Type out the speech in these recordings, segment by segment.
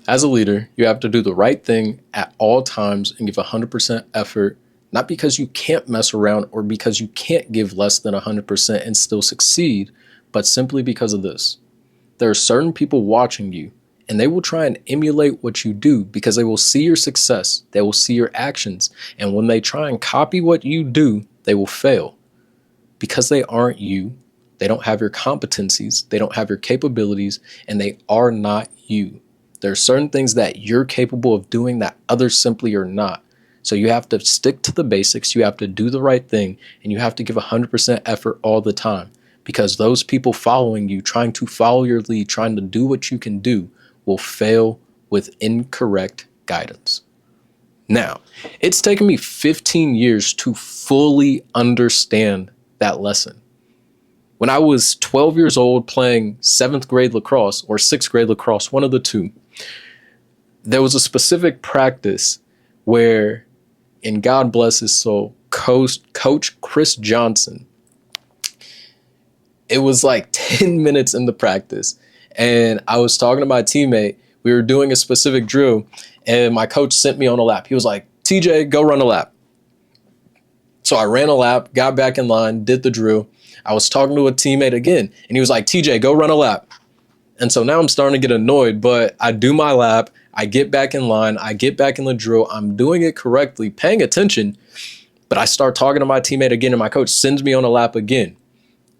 As a leader, you have to do the right thing at all times and give 100% effort, not because you can't mess around or because you can't give less than 100% and still succeed, but simply because of this. There are certain people watching you, and they will try and emulate what you do because they will see your success, they will see your actions, and when they try and copy what you do, they will fail. Because they aren't you, they don't have your competencies, they don't have your capabilities, and they are not you. There are certain things that you're capable of doing that others simply are not. So you have to stick to the basics, you have to do the right thing, and you have to give 100% effort all the time. Because those people following you, trying to follow your lead, trying to do what you can do, will fail with incorrect guidance. Now, it's taken me 15 years to fully understand that lesson. When I was 12 years old playing 7th grade lacrosse or 6th grade lacrosse, one of the two, there was a specific practice where, and God bless his soul, Coach Chris Johnson, it was like 10 minutes in the practice. And I was talking to my teammate. We were doing a specific drill, and my coach sent me on a lap. He was like, TJ, go run a lap. So I ran a lap, got back in line, did the drill. I was talking to a teammate again, and he was like, TJ, go run a lap. And so now I'm starting to get annoyed, but I do my lap. I get back in line. I get back in the drill. I'm doing it correctly, paying attention. But I start talking to my teammate again, and my coach sends me on a lap again.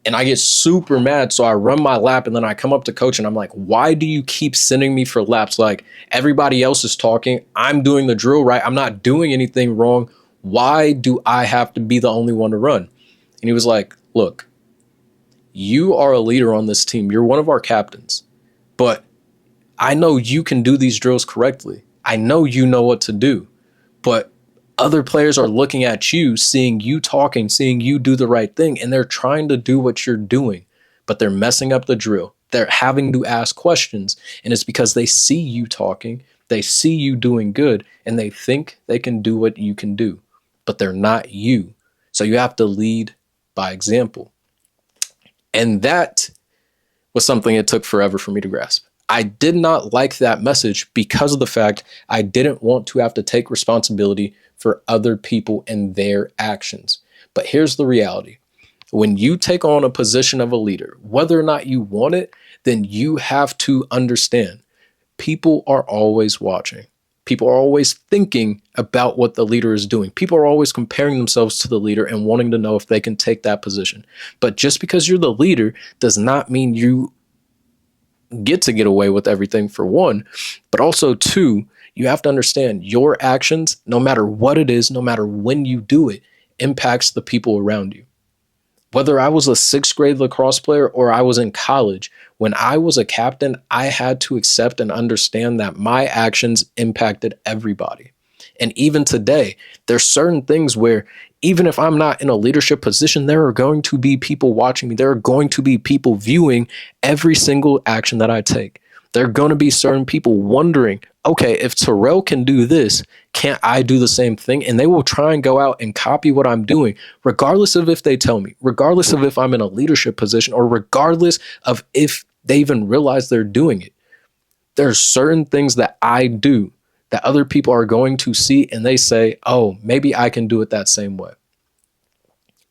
And I get super mad. So I run my lap, and then I come up to coach, and I'm like, why do you keep sending me for laps? Like, everybody else is talking. I'm doing the drill right. I'm not doing anything wrong. Why do I have to be the only one to run? And he was like, look, you are a leader on this team. You're one of our captains. But I know you can do these drills correctly. I know you know what to do. But other players are looking at you, seeing you talking, seeing you do the right thing, and they're trying to do what you're doing, but they're messing up the drill. They're having to ask questions, and it's because they see you talking, they see you doing good, and they think they can do what you can do, but they're not you. So you have to lead by example. And that was something it took forever for me to grasp. I did not like that message because of the fact I didn't want to have to take responsibility for other people and their actions. But here's the reality. When you take on a position of a leader, whether or not you want it, then you have to understand people are always watching. People are always thinking about what the leader is doing. People are always comparing themselves to the leader and wanting to know if they can take that position. But just because you're the leader does not mean you get to get away with everything, for one, but also two, you have to understand your actions, no matter what it is, no matter when you do it, impacts the people around you. Whether I was a 6th grade lacrosse player or I was in college, when I was a captain, I had to accept and understand that my actions impacted everybody. And even today, there's certain things where even if I'm not in a leadership position, there are going to be people watching me. There are going to be people viewing every single action that I take. There are going to be certain people wondering, okay, if Terrell can do this, can't I do the same thing? And they will try and go out and copy what I'm doing, regardless of if they tell me, regardless of if I'm in a leadership position, or regardless of if they even realize they're doing it. There's certain things that I do that other people are going to see and they say, oh, maybe I can do it that same way.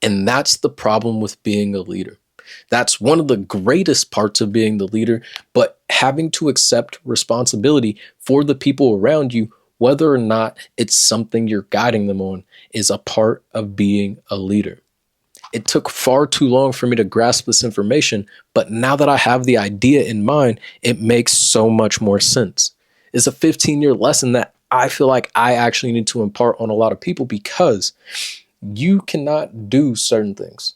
And that's the problem with being a leader. That's one of the greatest parts of being the leader, but having to accept responsibility for the people around you, whether or not it's something you're guiding them on, is a part of being a leader. It took far too long for me to grasp this information, but now that I have the idea in mind, it makes so much more sense. It's a 15-year lesson that I feel like I actually need to impart on a lot of people, because you cannot do certain things.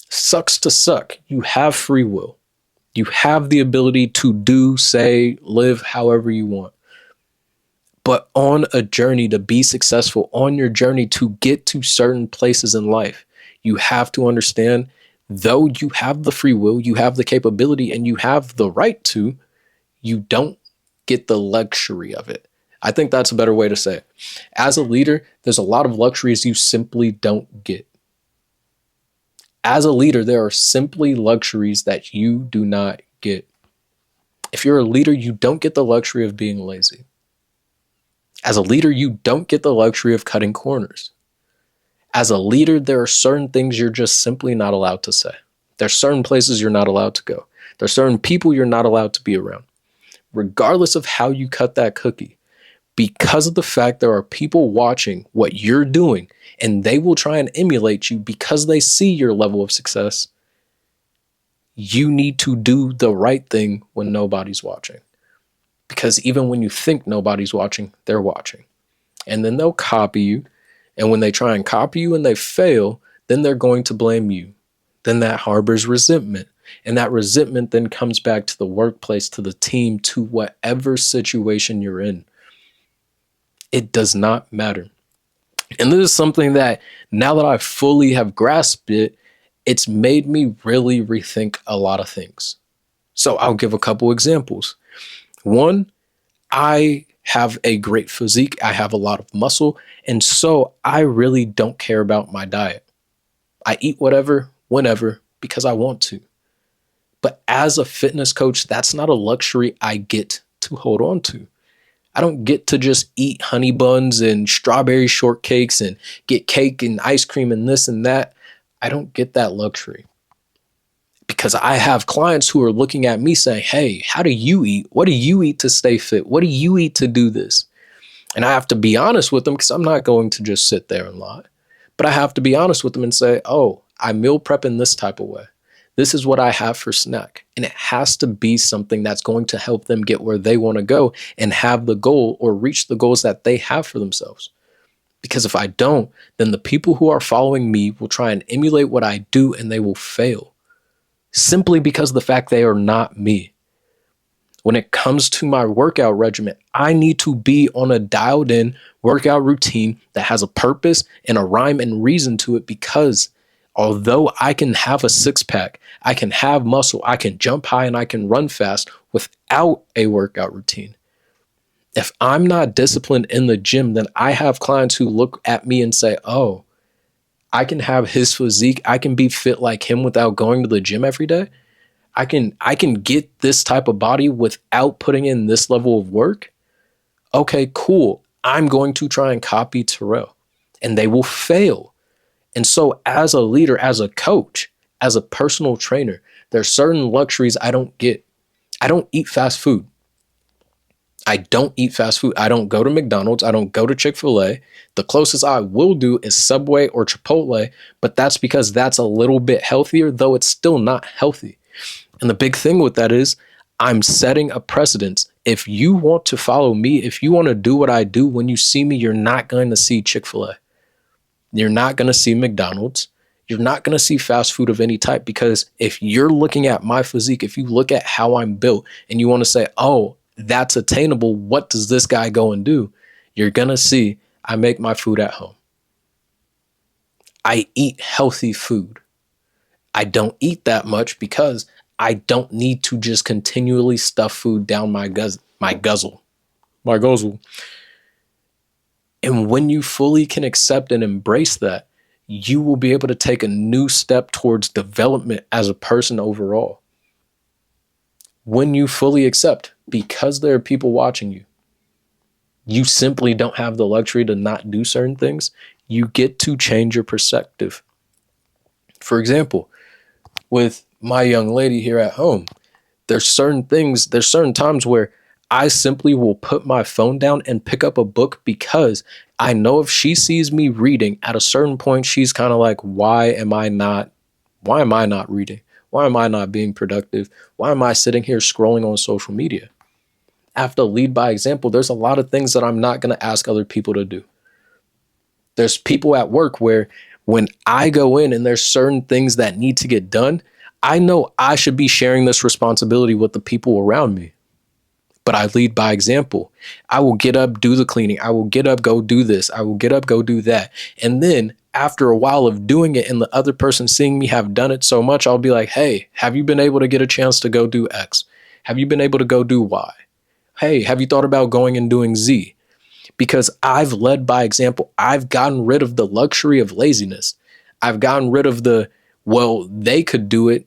Sucks to suck. You have free will. You have the ability to do, say, live however you want. But on a journey to be successful, on your journey to get to certain places in life, you have to understand, though you have the free will, you have the capability, and you have the right to, you don't get the luxury of it. I think that's a better way to say it. As a leader, there's a lot of luxuries you simply don't get. As a leader, there are simply luxuries that you do not get. If you're a leader, you don't get the luxury of being lazy. As a leader, you don't get the luxury of cutting corners. As a leader, there are certain things you're just simply not allowed to say. There's certain places you're not allowed to go. There's certain people you're not allowed to be around. Regardless of how you cut that cookie, because of the fact there are people watching what you're doing and they will try and emulate you because they see your level of success, you need to do the right thing when nobody's watching. Because even when you think nobody's watching, they're watching. And then they'll copy you. And when they try and copy you and they fail, then they're going to blame you. Then that harbors resentment. And that resentment then comes back to the workplace, to the team, to whatever situation you're in. It does not matter. And this is something that now that I fully have grasped it, it's made me really rethink a lot of things. So I'll give a couple examples. One, I have a great physique. I have a lot of muscle. And so I really don't care about my diet. I eat whatever, whenever, because I want to. But as a fitness coach, that's not a luxury I get to hold on to. I don't get to just eat honey buns and strawberry shortcakes and get cake and ice cream and this and that. I don't get that luxury. Because I have clients who are looking at me saying, hey, how do you eat? What do you eat to stay fit? What do you eat to do this? And I have to be honest with them because I'm not going to just sit there and lie. But I have to be honest with them and say, oh, I meal prep in this type of way. This is what I have for snack. And it has to be something that's going to help them get where they want to go and have the goal or reach the goals that they have for themselves. Because if I don't, then the people who are following me will try and emulate what I do and they will fail. Simply because of the fact they are not me. When it comes to my workout regimen, I need to be on a dialed in workout routine that has a purpose and a rhyme and reason to it, because although I can have a six pack, I can have muscle, I can jump high and I can run fast without a workout routine. If I'm not disciplined in the gym, then I have clients who look at me and say, oh, I can have his physique. I can be fit like him without going to the gym every day. I can get this type of body without putting in this level of work. Okay, cool. I'm going to try and copy Terrell, and they will fail. And so as a leader, as a coach, as a personal trainer, there's certain luxuries I don't get. I don't eat fast food. I don't eat fast food. I don't go to McDonald's. I don't go to Chick-fil-A. The closest I will do is Subway or Chipotle, but that's because that's a little bit healthier, though it's still not healthy. And the big thing with that is I'm setting a precedence. If you want to follow me, if you want to do what I do, when you see me, you're not going to see Chick-fil-A. You're not going to see McDonald's. You're not going to see fast food of any type, because if you're looking at my physique, if you look at how I'm built and you want to say, oh, that's attainable, what does this guy go and do? You're going to see I make my food at home. I eat healthy food. I don't eat that much because I don't need to just continually stuff food down my guzzle. And when you fully can accept and embrace that, you will be able to take a new step towards development as a person overall. When you fully accept, because there are people watching you, you simply don't have the luxury to not do certain things. You get to change your perspective. For example, with my young lady here at home, there's certain times where I simply will put my phone down and pick up a book, because I know if she sees me reading at a certain point, she's kind of like, why am I not reading? Why am I not being productive? Why am I sitting here scrolling on social media? I have to lead by example. There's a lot of things that I'm not going to ask other people to do. There's people at work where when I go in and there's certain things that need to get done, I know I should be sharing this responsibility with the people around me. But I lead by example. I will get up, do the cleaning. I will get up, go do this. I will get up, go do that. And then after a while of doing it and the other person seeing me have done it so much, I'll be like, hey, have you been able to get a chance to go do X? Have you been able to go do Y? Hey, have you thought about going and doing Z? Because I've led by example. I've gotten rid of the luxury of laziness. I've gotten rid of the, well, they could do it.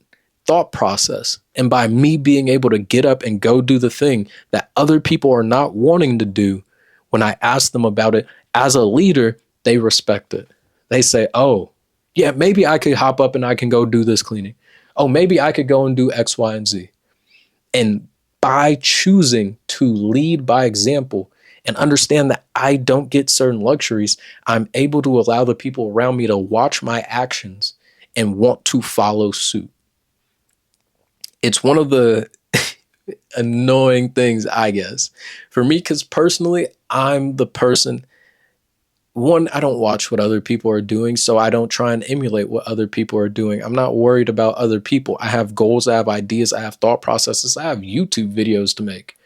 thought process. And by me being able to get up and go do the thing that other people are not wanting to do, when I ask them about it as a leader, they respect it. They say, oh, yeah, maybe I could hop up and I can go do this cleaning. Oh, maybe I could go and do X, Y, and Z. And by choosing to lead by example and understand that I don't get certain luxuries, I'm able to allow the people around me to watch my actions and want to follow suit. It's one of the annoying things, I guess, for me, because personally, I'm the person. One, I don't watch what other people are doing, so I don't try and emulate what other people are doing. I'm not worried about other people. I have goals, I have ideas, I have thought processes, I have YouTube videos to make.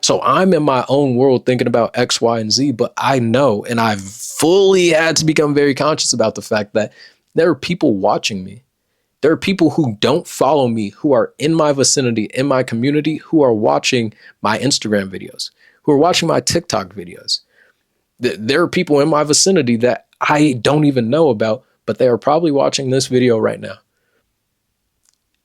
So I'm in my own world thinking about X, Y, and Z, but I know, and I've fully had to become very conscious about the fact that there are people watching me. There are people who don't follow me, who are in my vicinity, in my community, who are watching my Instagram videos, who are watching my TikTok videos. There are people in my vicinity that I don't even know about, but they are probably watching this video right now.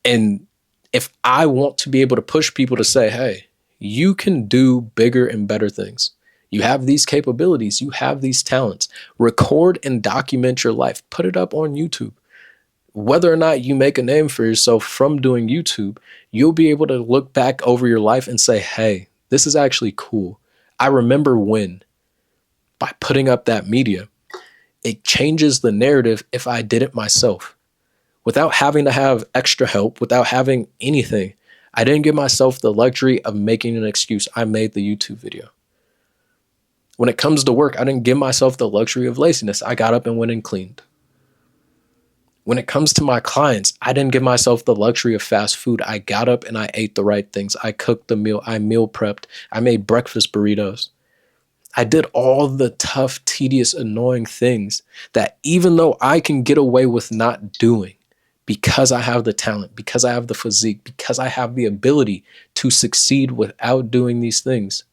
And if I want to be able to push people to say, hey, you can do bigger and better things. You have these capabilities. You have these talents. Record and document your life. Put it up on YouTube. Whether or not you make a name for yourself from doing YouTube, you'll be able to look back over your life and say, hey, this is actually cool. I remember when. By putting up that media, it changes the narrative if I did it myself. Without having to have extra help, without having anything, I didn't give myself the luxury of making an excuse. I made the YouTube video. When it comes to work, I didn't give myself the luxury of laziness. I got up and went and cleaned. When it comes to my clients, I didn't give myself the luxury of fast food. I got up and I ate the right things. I cooked the meal. I meal prepped. I made breakfast burritos. I did all the tough, tedious, annoying things that even though I can get away with not doing, because I have the talent, because I have the physique, because I have the ability to succeed without doing these things.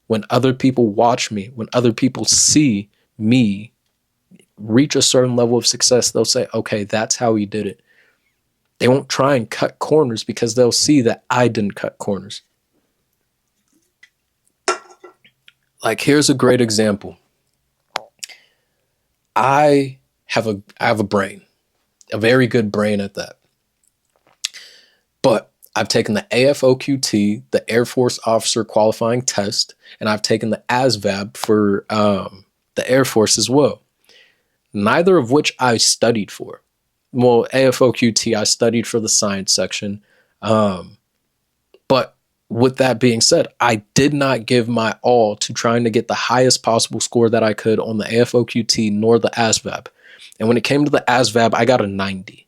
When other people watch me, when other people see me reach a certain level of success, they'll say, okay, that's how he did it. They won't try and cut corners because they'll see that I didn't cut corners. Like, here's a great example. I have a brain, a very good brain at that. But I've taken the AFOQT, the Air Force Officer Qualifying Test, and I've taken the ASVAB for the Air Force as well. Neither of which I studied for. Well, AFOQT, I studied for the science section. But with that being said, I did not give my all to trying to get the highest possible score that I could on the AFOQT nor the ASVAB. And when it came to the ASVAB, I got a 90.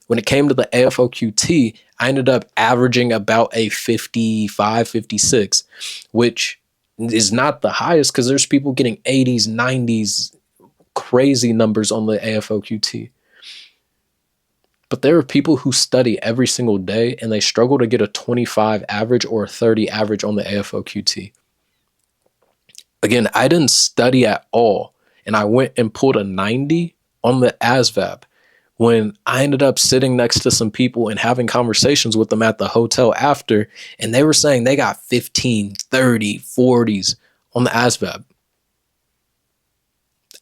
When it came to the AFOQT, I ended up averaging about a 55, 56, which is not the highest because there's people getting 80s, 90s, crazy numbers on the AFOQT. But there are people who study every single day and they struggle to get a 25 average or a 30 average on the AFOQT. Again, I didn't study at all, and I went and pulled a 90 on the ASVAB when I ended up sitting next to some people and having conversations with them at the hotel after, and they were saying they got 15, 30, 40s on the ASVAB.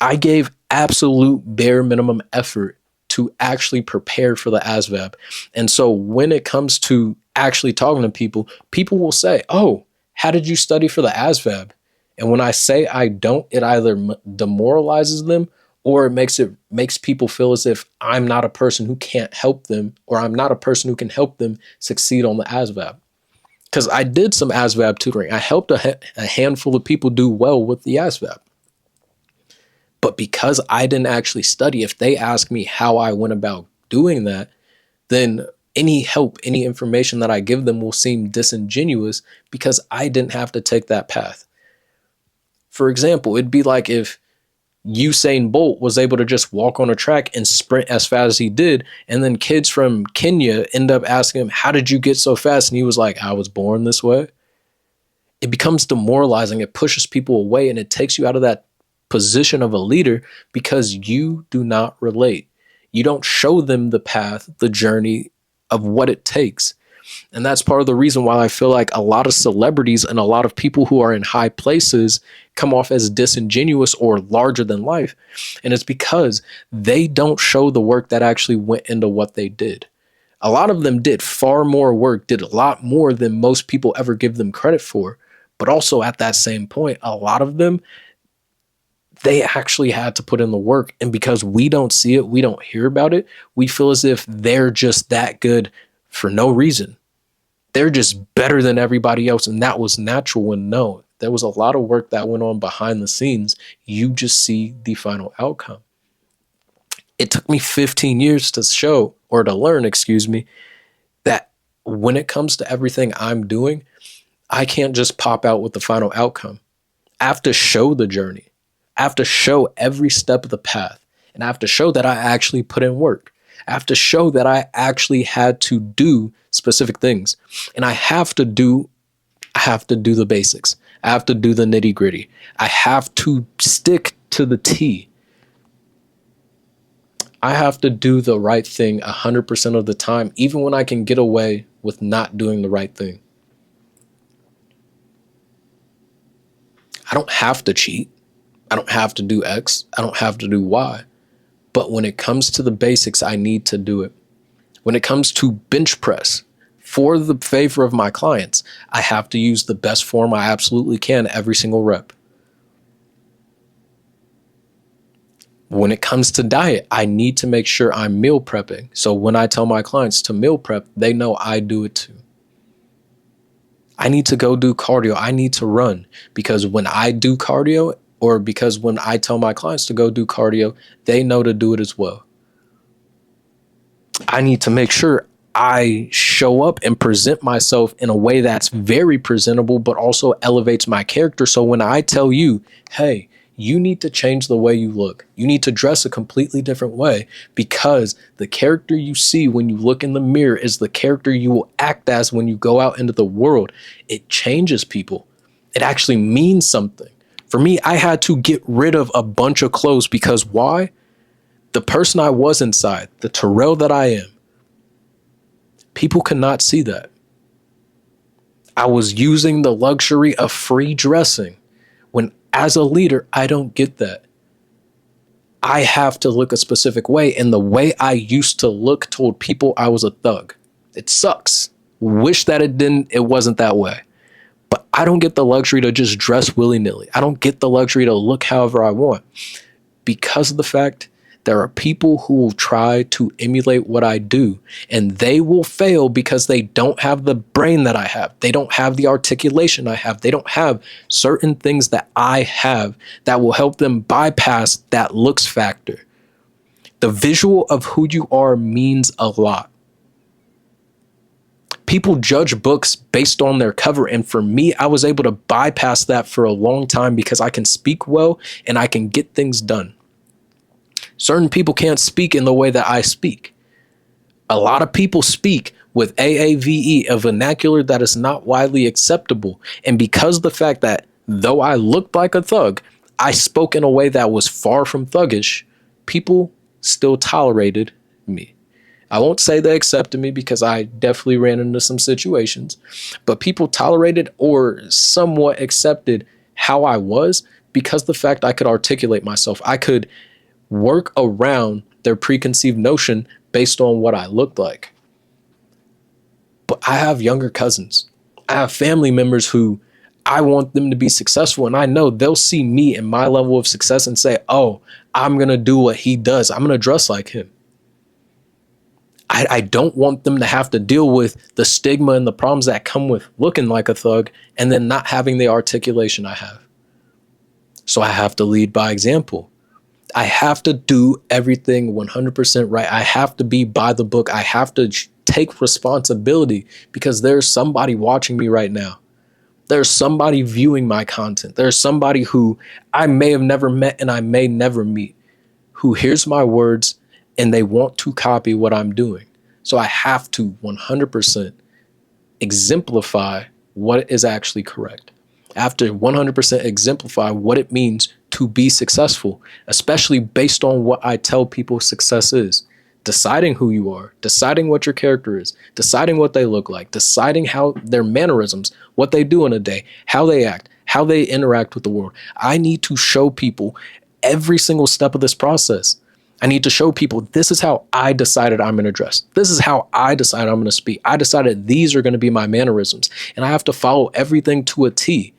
I gave absolute bare minimum effort to actually prepare for the ASVAB. And so when it comes to actually talking to people, people will say, oh, how did you study for the ASVAB? And when I say I don't, it either demoralizes them or it makes people feel as if I'm not a person who can't help them, or I'm not a person who can help them succeed on the ASVAB. Because I did some ASVAB tutoring. I helped a handful of people do well with the ASVAB. But because I didn't actually study, if they ask me how I went about doing that, then any help, any information that I give them will seem disingenuous because I didn't have to take that path. For example, it'd be like if Usain Bolt was able to just walk on a track and sprint as fast as he did, and then kids from Kenya end up asking him, how did you get so fast? And he was like, I was born this way. It becomes demoralizing. It pushes people away, and it takes you out of that position of a leader because you do not relate. You don't show them the path, the journey of what it takes. And that's part of the reason why I feel like a lot of celebrities and a lot of people who are in high places come off as disingenuous or larger than life. And it's because they don't show the work that actually went into what they did. A lot of them did far more work, did a lot more than most people ever give them credit for. But also at that same point, a lot of them, they actually had to put in the work. And because we don't see it, we don't hear about it, we feel as if they're just that good for no reason. They're just better than everybody else. And that was natural. And no, there was a lot of work that went on behind the scenes. You just see the final outcome. It took me 15 years to show, or to learn, excuse me, that when it comes to everything I'm doing, I can't just pop out with the final outcome. I have to show the journey. I have to show every step of the path. And I have to show that I actually put in work. I have to show that I actually had to do specific things. And I have to do the basics. I have to do the nitty gritty. I have to stick to the T. I have to do the right thing 100% of the time, even when I can get away with not doing the right thing. I don't have to cheat. I don't have to do X. I don't have to do Y. But when it comes to the basics, I need to do it. When it comes to bench press, for the favor of my clients, I have to use the best form I absolutely can every single rep. When it comes to diet, I need to make sure I'm meal prepping. So when I tell my clients to meal prep, they know I do it too. I need to go do cardio. I need to run, because when I do cardio, or because when I tell my clients to go do cardio, they know to do it as well. I need to make sure I show up and present myself in a way that's very presentable, but also elevates my character. So when I tell you, hey, you need to change the way you look, you need to dress a completely different way, because the character you see when you look in the mirror is the character you will act as when you go out into the world. It changes people. It actually means something. For me, I had to get rid of a bunch of clothes, because why? The person I was inside, the Terrell that I am, people could not see that. I was using the luxury of free dressing, when as a leader, I don't get that. I have to look a specific way, and the way I used to look told people I was a thug. It sucks. Wish that it wasn't that way. But I don't get the luxury to just dress willy-nilly. I don't get the luxury to look however I want, because of the fact there are people who will try to emulate what I do, and they will fail because they don't have the brain that I have. They don't have the articulation I have. They don't have certain things that I have that will help them bypass that looks factor. The visual of who you are means a lot. People judge books based on their cover. And for me, I was able to bypass that for a long time, because I can speak well and I can get things done. Certain people can't speak in the way that I speak. A lot of people speak with AAVE, a vernacular that is not widely acceptable. And because of the fact that though I looked like a thug, I spoke in a way that was far from thuggish, people still tolerated me. I won't say they accepted me, because I definitely ran into some situations, but people tolerated or somewhat accepted how I was, because the fact I could articulate myself. I could work around their preconceived notion based on what I looked like. But I have younger cousins. I have family members who I want them to be successful, and I know they'll see me and my level of success and say, oh, I'm going to do what he does. I'm going to dress like him. I don't want them to have to deal with the stigma and the problems that come with looking like a thug and then not having the articulation I have. So I have to lead by example. I have to do everything 100% right. I have to be by the book. I have to take responsibility, because there's somebody watching me right now. There's somebody viewing my content. There's somebody who I may have never met and I may never meet, who hears my words and they want to copy what I'm doing. So I have to 100% exemplify what is actually correct. I have to 100% exemplify what it means to be successful, especially based on what I tell people success is. deciding who you are, deciding what your character is, deciding what they look like, deciding how their mannerisms, what they do in a day, how they act, how they interact with the world. I need to show people every single step of this process. I need to show people this is how I decided I'm going to dress. This is how I decided I'm going to speak. I decided these are going to be my mannerisms, and I have to follow everything to a T,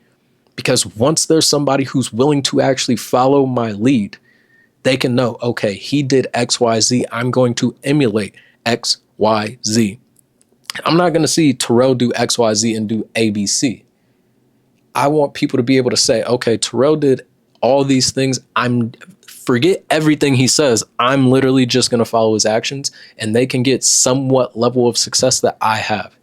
because once there's somebody who's willing to actually follow my lead, they can know, okay, he did X, Y, Z. I'm going to emulate X, Y, Z. I'm not going to see Terrell do X, Y, Z and do A, B, C. I want people to be able to say, okay, Terrell did all these things. Forget everything he says. I'm literally just going to follow his actions, and they can get somewhat level of success that I have.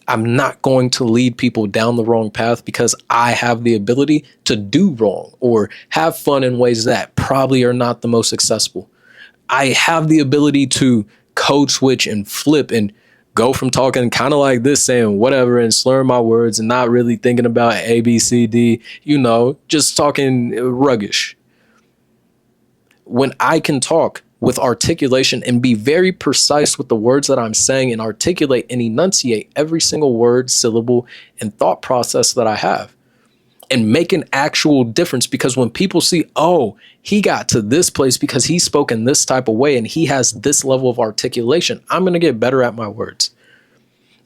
I'm not going to lead people down the wrong path because I have the ability to do wrong or have fun in ways that probably are not the most successful. I have the ability to code switch and flip and go from talking kind of like this, saying whatever and slurring my words and not really thinking about A, B, C, D, just talking ruggish. When I can talk with articulation and be very precise with the words that I'm saying and articulate and enunciate every single word, syllable, and thought process that I have, and make an actual difference, because when people see, oh, he got to this place because he spoke in this type of way and he has this level of articulation, I'm going to get better at my words.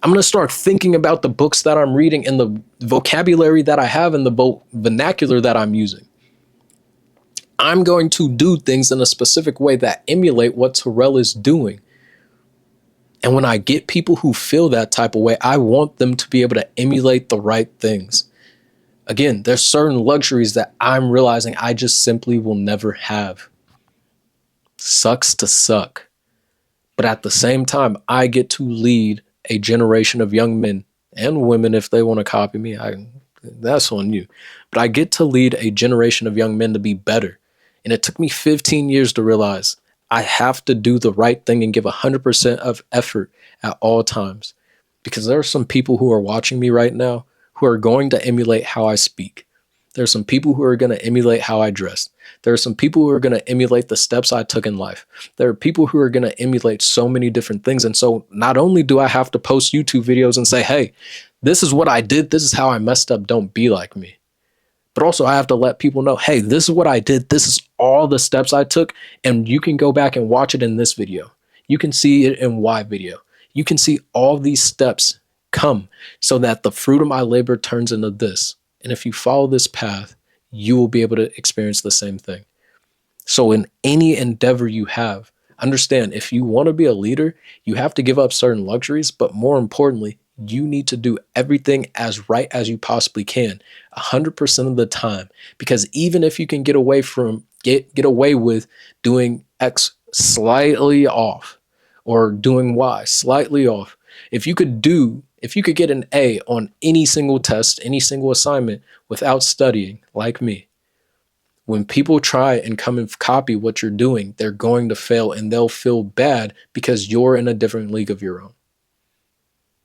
I'm going to start thinking about the books that I'm reading and the vocabulary that I have and the vernacular that I'm using. I'm going to do things in a specific way that emulate what Terrell is doing. And when I get people who feel that type of way, I want them to be able to emulate the right things. Again, there's certain luxuries that I'm realizing I just simply will never have. Sucks to suck. But at the same time, I get to lead a generation of young men and women. If they want to copy me, that's on you. But I get to lead a generation of young men to be better. And it took me 15 years to realize I have to do the right thing and give 100% of effort at all times. Because there are some people who are watching me right now who are going to emulate how I speak. There are some people who are going to emulate how I dress. There are some people who are going to emulate the steps I took in life. There are people who are going to emulate so many different things. And so not only do I have to post YouTube videos and say, hey, this is what I did, this is how I messed up, don't be like me. But also I have to let people know, hey, this is what I did, this is all the steps I took, and you can go back and watch it in this video. You can see it in Y video. You can see all these steps come so that the fruit of my labor turns into this. And if you follow this path, you will be able to experience the same thing. So in any endeavor you have, understand, if you want to be a leader, you have to give up certain luxuries, but more importantly, you need to do everything as right as you possibly can, 100% of the time. Because even if you can get away with doing X slightly off or doing Y slightly off, if you could get an A on any single test, any single assignment without studying, like me, when people try and come and copy what you're doing, they're going to fail and they'll feel bad because you're in a different league of your own.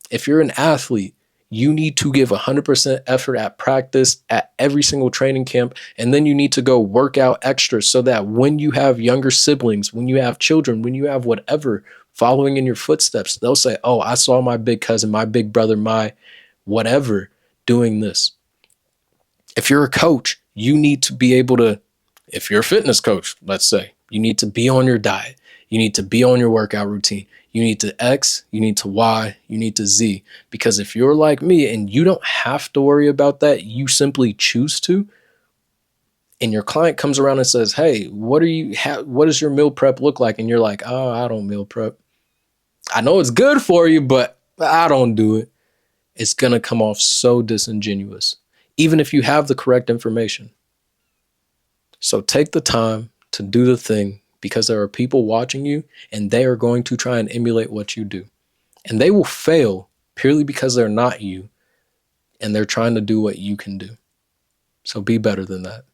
If you're an athlete, you need to give 100% effort at practice, at every single training camp, and then you need to go work out extra so that when you have younger siblings, when you have children, when you have whatever following in your footsteps, they'll say, oh, I saw my big cousin, my big brother, my whatever doing this. If you're a coach, you need to be able to, if you're a fitness coach, let's say, you need to be on your diet. You need to be on your workout routine. You need to X, you need to Y, you need to Z. Because if you're like me and you don't have to worry about that, you simply choose to, and your client comes around and says, hey, what does your meal prep look like? And you're like, oh, I don't meal prep. I know it's good for you, but I don't do it. It's going to come off so disingenuous, even if you have the correct information. So take the time to do the thing, because there are people watching you and they are going to try and emulate what you do. And they will fail purely because they're not you and they're trying to do what you can do. So be better than that.